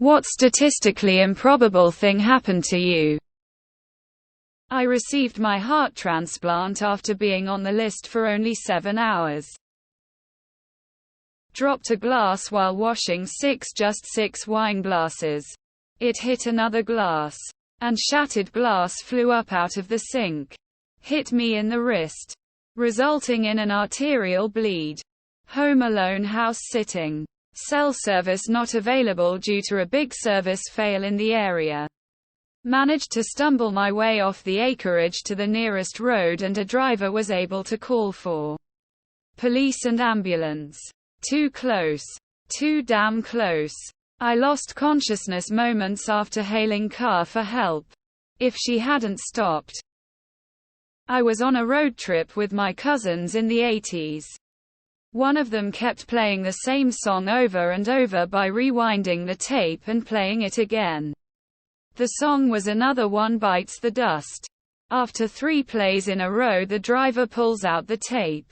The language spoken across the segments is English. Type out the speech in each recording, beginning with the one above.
What statistically improbable thing happened to you? I received my heart transplant after being on the list for only 7 hours. Dropped a glass while washing just 6 wine glasses. It hit another glass. And shattered glass flew up out of the sink. Hit me in the wrist, resulting in an arterial bleed. Home alone house sitting. Cell service not available due to a big service fail in the area. Managed to stumble my way off the acreage to the nearest road and a driver was able to call for police and ambulance. Too close. Too damn close. I lost consciousness moments after hailing car for help. If she hadn't stopped. I was on a road trip with my cousins in the 80s. One of them kept playing the same song over and over by rewinding the tape and playing it again. The song was Another One Bites the Dust. After 3 plays in a row, the driver pulls out the tape,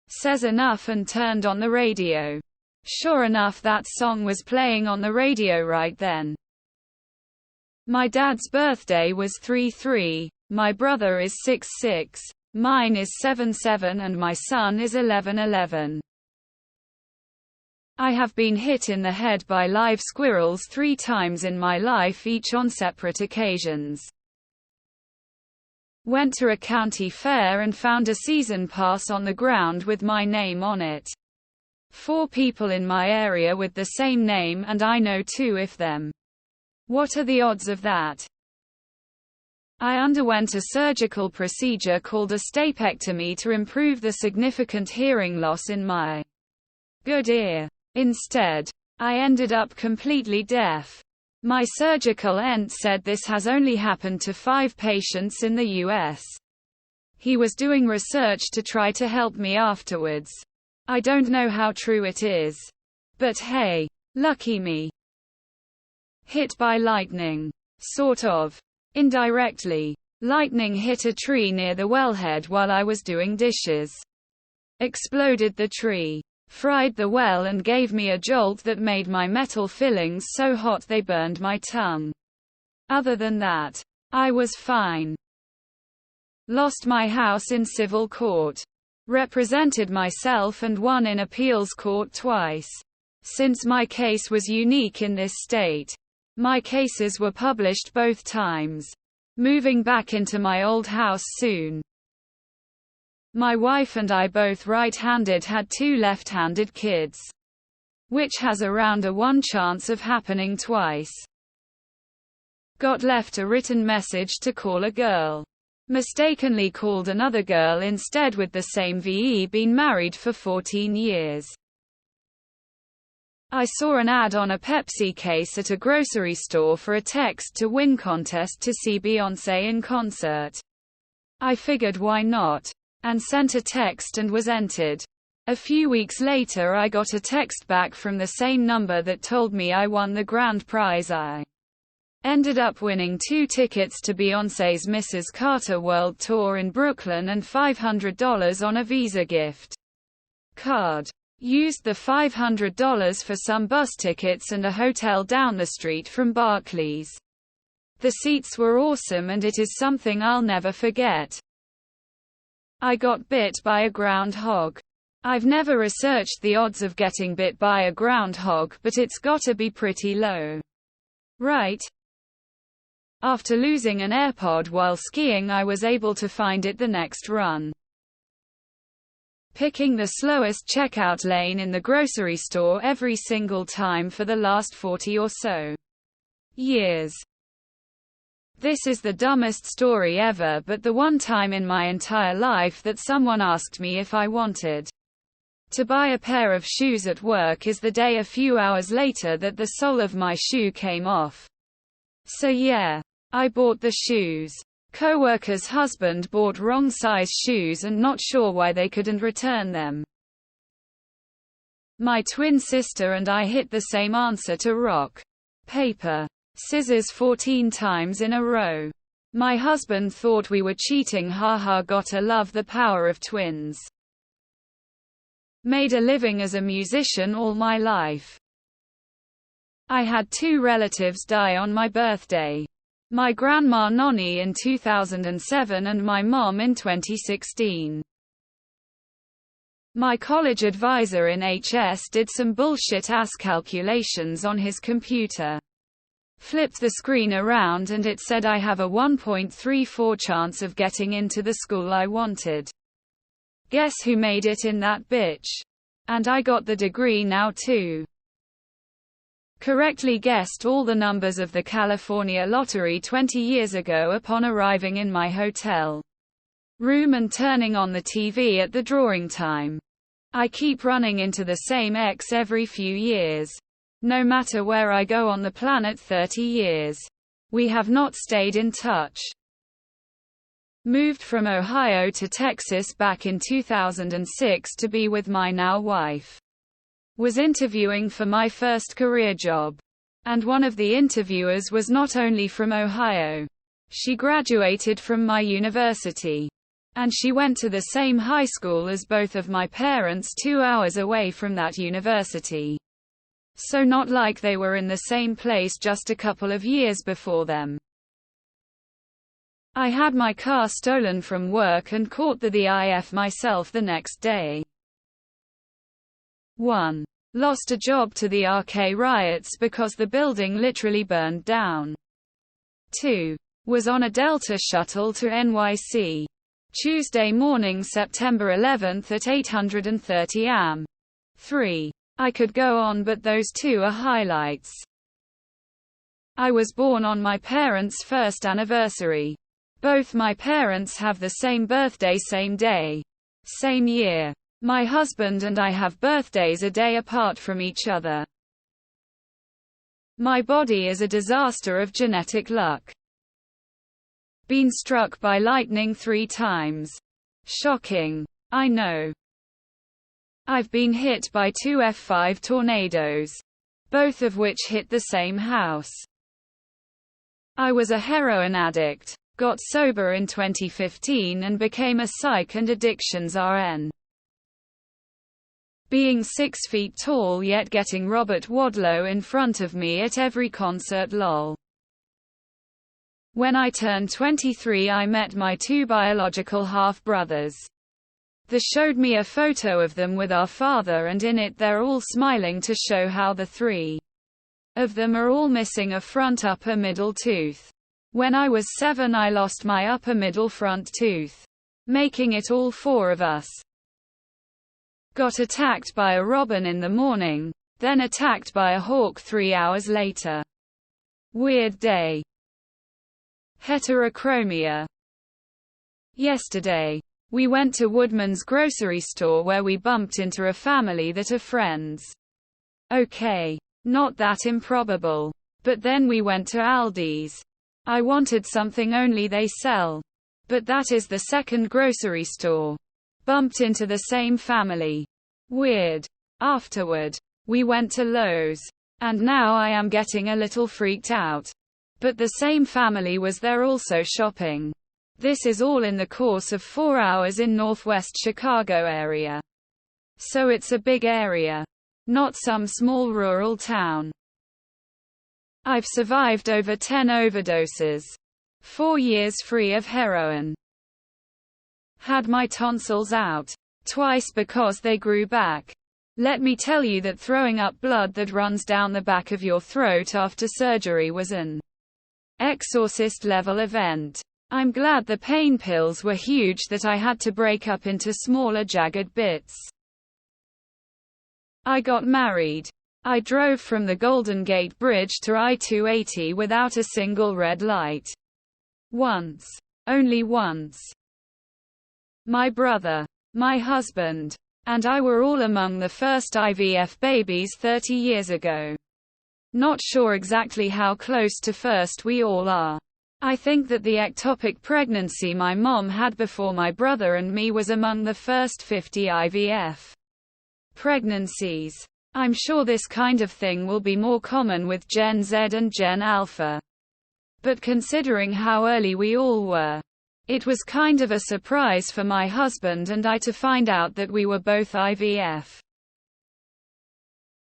says enough, and turned on the radio. Sure enough, that song was playing on the radio right then. My dad's birthday was 3/3, my brother is 6/6, mine is 7/7 and my son is 11/11. I have been hit in the head by live squirrels 3 times in my life, each on separate occasions. Went to a county fair and found a season pass on the ground with my name on it. 4 people in my area with the same name, and I know 2 of them. What are the odds of that? I underwent a surgical procedure called a stapectomy to improve the significant hearing loss in my good ear. Instead, I ended up completely deaf. My surgical aunt said this has only happened to 5 patients in the US. He was doing research to try to help me afterwards. I don't know how true it is. But hey, lucky me. Hit by lightning. Sort of. Indirectly. Lightning hit a tree near the wellhead while I was doing dishes. Exploded the tree. Fried the well and gave me a jolt that made my metal fillings so hot they burned my tongue. Other than that, I was fine. Lost my house in civil court. Represented myself and won in appeals court twice. Since my case was unique in this state, my cases were published both times. Moving back into my old house soon. My wife and I, both right-handed, had 2 left-handed kids. Which has around a 1 chance of happening twice. Got left a written message to call a girl. Mistakenly called another girl instead with the same VE, been married for 14 years. I saw an ad on a Pepsi case at a grocery store for a text to win contest to see Beyoncé in concert. I figured why not, and sent a text and was entered. A few weeks later I got a text back from the same number that told me I won the grand prize. I ended up winning 2 tickets to Beyoncé's Mrs. Carter World Tour in Brooklyn and $500 on a Visa gift card. Used the $500 for some bus tickets and a hotel down the street from Barclays. The seats were awesome and it is something I'll never forget. I got bit by a groundhog. I've never researched the odds of getting bit by a groundhog, but it's gotta be pretty low. Right? After losing an AirPod while skiing, I was able to find it the next run. Picking the slowest checkout lane in the grocery store every single time for the last 40 or so years. This is the dumbest story ever, but the one time in my entire life that someone asked me if I wanted to buy a pair of shoes at work is the day a few hours later that the sole of my shoe came off. So yeah, I bought the shoes. Coworker's husband bought wrong size shoes and not sure why they couldn't return them. My twin sister and I hit the same answer to rock, paper, scissors 14 times in a row. My husband thought we were cheating, haha, gotta love the power of twins. Made a living as a musician all my life. I had two relatives die on my birthday. My grandma Nonnie in 2007 and my mom in 2016. My college advisor in HS did some bullshit ass calculations on his computer. Flipped the screen around and it said I have a 1.34 chance of getting into the school I wanted. Guess who made it in that bitch? And I got the degree now too. Correctly guessed all the numbers of the California lottery 20 years ago upon arriving in my hotel room and turning on the TV at the drawing time. I keep running into the same ex every few years. No matter where I go on the planet 30 years. We have not stayed in touch. Moved from Ohio to Texas back in 2006 to be with my now wife. Was interviewing for my first career job. And one of the interviewers was not only from Ohio. She graduated from my university. And she went to the same high school as both of my parents 2 hours away from that university. So not like they were in the same place just a couple of years before them. I had my car stolen from work and caught the IF myself the next day. 1. Lost a job to the RK riots because the building literally burned down. 2. Was on a Delta shuttle to NYC. Tuesday morning, September 11th at 8:30 am. 3. I could go on, but those two are highlights. I was born on my parents' first anniversary. Both my parents have the same birthday, same day, same year. My husband and I have birthdays a day apart from each other. My body is a disaster of genetic luck. Been struck by lightning 3 times. Shocking. I know. I've been hit by 2 F5 tornadoes. Both of which hit the same house. I was a heroin addict. Got sober in 2015 and became a psych and addictions RN. Being 6 feet tall yet getting Robert Wadlow in front of me at every concert lol. When I turned 23 I met my 2 biological half-brothers. They showed me a photo of them with our father and in it they're all smiling to show how the 3 of them are all missing a front upper middle tooth. When I was 7 I lost my upper middle front tooth. Making it all 4 of us. Got attacked by a robin in the morning, then attacked by a hawk 3 hours later. Weird day. Heterochromia. Yesterday, we went to Woodman's grocery store where we bumped into a family that are friends. Okay. Not that improbable. But then we went to Aldi's. I wanted something only they sell. But that is the second grocery store. Bumped into the same family. Weird. Afterward, we went to Lowe's. And now I am getting a little freaked out. But the same family was there also shopping. This is all in the course of 4 hours in northwest Chicago area. So it's a big area. Not some small rural town. I've survived over 10 overdoses. 4 years free of heroin. Had my tonsils out. Twice because they grew back. Let me tell you that throwing up blood that runs down the back of your throat after surgery was an exorcist level event. I'm glad the pain pills were huge that I had to break up into smaller jagged bits. I got married. I drove from the Golden Gate Bridge to I-280 without a single red light. Once. Only once. My brother, my husband, and I were all among the first IVF babies 30 years ago. Not sure exactly how close to first we all are. I think that the ectopic pregnancy my mom had before my brother and me was among the first 50 IVF pregnancies. I'm sure this kind of thing will be more common with Gen Z and Gen Alpha. But considering how early we all were, it was kind of a surprise for my husband and I to find out that we were both IVF